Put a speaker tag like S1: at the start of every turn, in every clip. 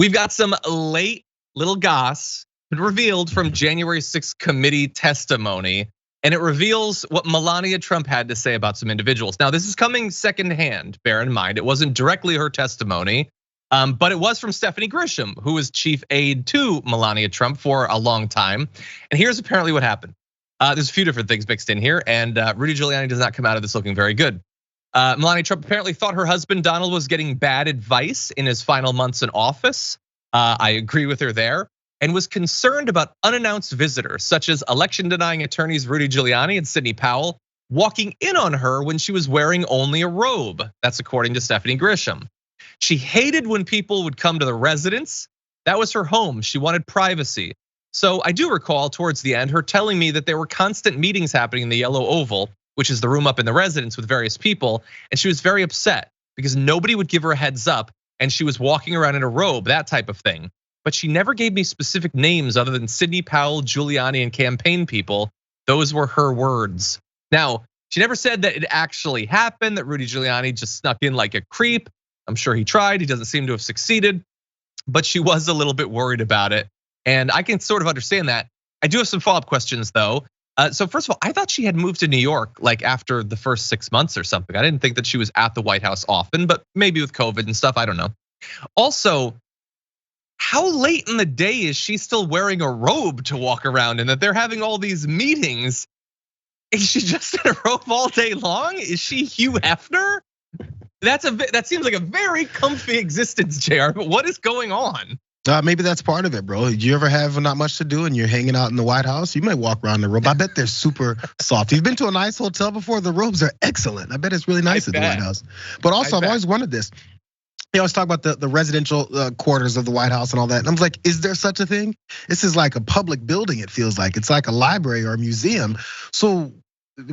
S1: We've got some late little goss revealed from January 6th committee testimony, and it reveals what Melania Trump had to say about some individuals. Now, this is coming secondhand, bear in mind. It wasn't directly her testimony, but it was from Stephanie Grisham, who was chief aide to Melania Trump for a long time. And here's apparently what happened. There's a few different things mixed in here, and Rudy Giuliani does not come out of this looking very good. Melania Trump apparently thought her husband Donald was getting bad advice in his final months in office. I agree with her there, and was concerned about unannounced visitors, such as election-denying attorneys Rudy Giuliani and Sidney Powell, walking in on her when she was wearing only a robe. That's according to Stephanie Grisham. She hated when people would come to the residence. That was her home. She wanted privacy. So I do recall towards the end her telling me that there were constant meetings happening in the Yellow Oval, which is the room up in the residence with various people, and she was very upset because nobody would give her a heads up and she was walking around in a robe, that type of thing. But she never gave me specific names other than Sidney Powell, Giuliani, and campaign people. Those were her words. Now, she never said that it actually happened, that Rudy Giuliani just snuck in like a creep. I'm sure he tried, he doesn't seem to have succeeded, but she was a little bit worried about it. And I can sort of understand that. I do have some follow-up questions though. So first of all, I thought she had moved to New York like after the first 6 months or something. I didn't think that she was at the White House often, but maybe with COVID and stuff, I don't know. Also, how late in the day is she still wearing a robe to walk around and that they're having all these meetings? Is she just in a robe all day long? Is she Hugh Hefner? That seems like a very comfy existence, JR, but what is going on?
S2: Maybe that's part of it, bro. You ever have not much to do and you're hanging out in the White House? You might walk around in a robe. I bet they're super soft. You've been to a nice hotel before? The robes are excellent. I bet it's really nice at the White House. But also, I've always wondered this. You always talk about the residential quarters of the White House and all that. And I'm like, is there such a thing? This is like a public building, it feels like. It's like a library or a museum. So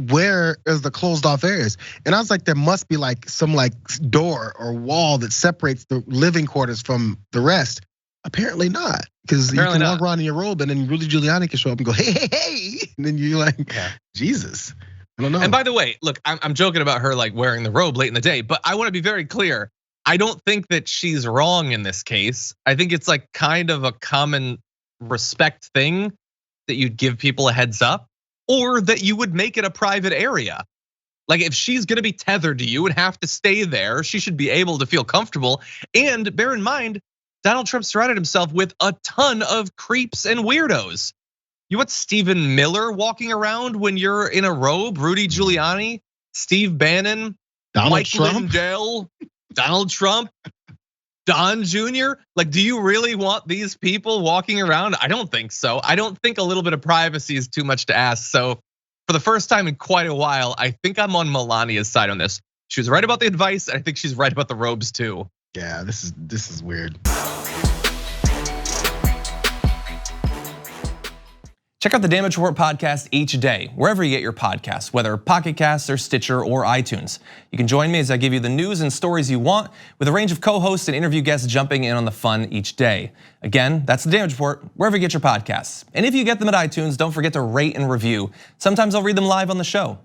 S2: where is the closed off areas? And I was like, there must be like some like door or wall that separates the living quarters from the rest. Apparently not, because you can walk around in your robe and then Rudy Giuliani can show up and go, hey, and then you're like, Jesus, I don't know.
S1: And by the way, look, I'm joking about her like wearing the robe late in the day, but I want to be very clear. I don't think that she's wrong in this case. I think it's like kind of a common respect thing that you'd give people a heads up, or that you would make it a private area. Like if she's gonna be tethered to you and have to stay there, she should be able to feel comfortable. And bear in mind, Donald Trump surrounded himself with a ton of creeps and weirdos. You want Stephen Miller walking around when you're in a robe? Rudy Giuliani, Steve Bannon, Mike Lindell, Donald Trump, Don Jr. Like, do you really want these people walking around? I don't think so. I don't think a little bit of privacy is too much to ask. So for the first time in quite a while, I think I'm on Melania's side on this. She was right about the advice, and I think she's right about the robes too.
S2: Yeah, this is weird.
S3: Check out the Damage Report podcast each day, wherever you get your podcasts, whether Pocket Casts or Stitcher or iTunes. You can join me as I give you the news and stories you want, with a range of co-hosts and interview guests jumping in on the fun each day. Again, that's the Damage Report, wherever you get your podcasts. And if you get them at iTunes, don't forget to rate and review. Sometimes I'll read them live on the show.